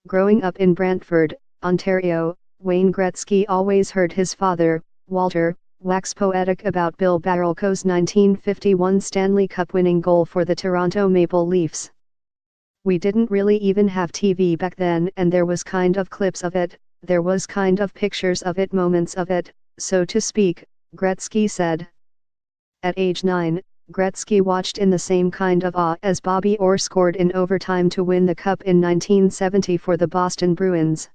Growing up in Brantford, Ontario, Wayne Gretzky always heard his father, Walter, wax poetic about Bill Barylko's 1951 Stanley Cup winning goal for the Toronto Maple Leafs. "We didn't really even have TV back then, and there was kind of clips of it, there was kind of pictures of it, moments of it, so to speak," Gretzky said. At age 9, Gretzky watched in the same kind of awe as Bobby Orr scored in overtime to win the Cup in 1970 for the Boston Bruins.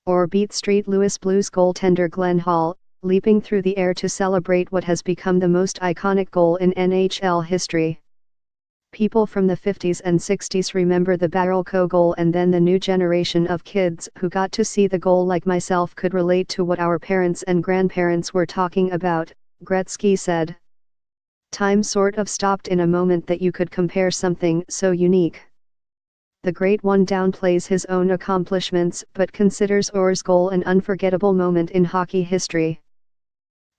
Orr beat St. Louis Blues goaltender Glenn Hall, leaping through the air to celebrate what has become the most iconic goal in NHL history. People from the 50s and 60s remember the Barylko goal, and then the new generation of kids who got to see the goal like myself could relate to what our parents and grandparents were talking about, Gretzky said. Time sort of stopped in a moment that you could compare something so unique. The Great One downplays his own accomplishments but considers Orr's goal an unforgettable moment in hockey history.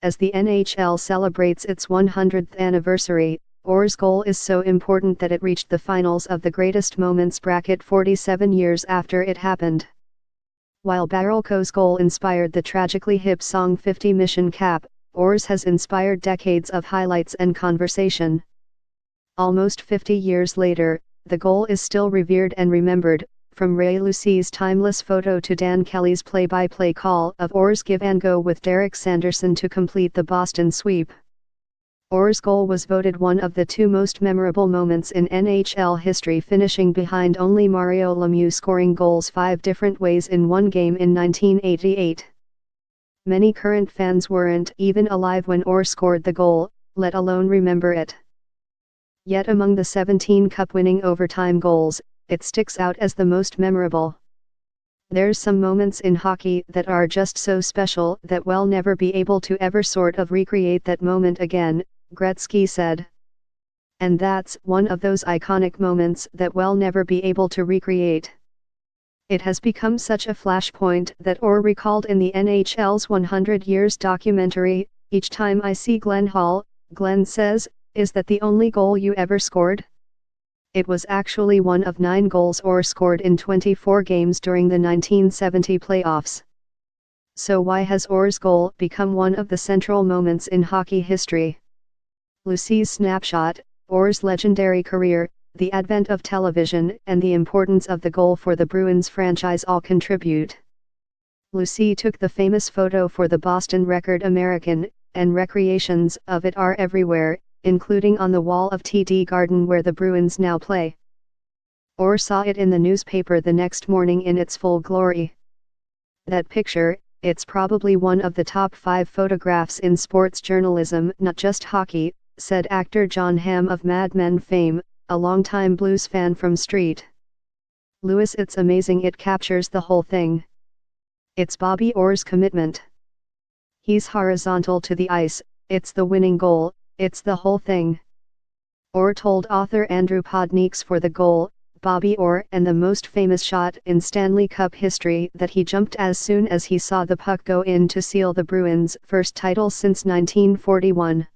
As the NHL celebrates its 100th anniversary, Orr's goal is so important that it reached the finals of the Greatest Moments bracket 47 years after it happened. While Barylko's goal inspired the tragically hip song 50 Mission Cap, Orr's has inspired decades of highlights and conversation. Almost 50 years later, the goal is still revered and remembered, from Ray Lucie's timeless photo to Dan Kelly's play-by-play call of Orr's give and go with Derek Sanderson to complete the Boston sweep. Orr's goal was voted one of the two most memorable moments in NHL history, finishing behind only Mario Lemieux scoring goals 5 different ways in one game in 1988. Many current fans weren't even alive when Orr scored the goal, let alone remember it. Yet among the 17 cup-winning overtime goals, it sticks out as the most memorable. There's some moments in hockey that are just so special that we'll never be able to ever sort of recreate that moment again, Gretzky said. And that's one of those iconic moments that we'll never be able to recreate. It has become such a flashpoint that Orr recalled in the NHL's 100 Years documentary, "Each time I see Glenn Hall," Glenn says, "is that the only goal you ever scored?" It was actually one of 9 goals Orr scored in 24 games during the 1970 playoffs. So why has Orr's goal become one of the central moments in hockey history? Lucie's snapshot, Orr's legendary career, the advent of television, and the importance of the goal for the Bruins franchise all contribute. Lucie took the famous photo for the Boston Record American, and recreations of it are everywhere, including on the wall of TD Garden where the Bruins now play. Orr saw it in the newspaper the next morning in its full glory. That picture, it's probably one of the top 5 photographs in sports journalism, not just hockey, said actor John Hamm of Mad Men fame, a longtime Blues fan from St. Louis. "It's amazing, it captures the whole thing. It's Bobby Orr's commitment. He's horizontal to the ice, it's the winning goal, it's the whole thing." Orr told author Andrew Podnieks for the goal, Bobby Orr and the most famous shot in Stanley Cup history, that he jumped as soon as he saw the puck go in to seal the Bruins' first title since 1941.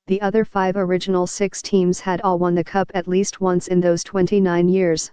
The other 5 original 6 teams had all won the Cup at least once in those 29 years.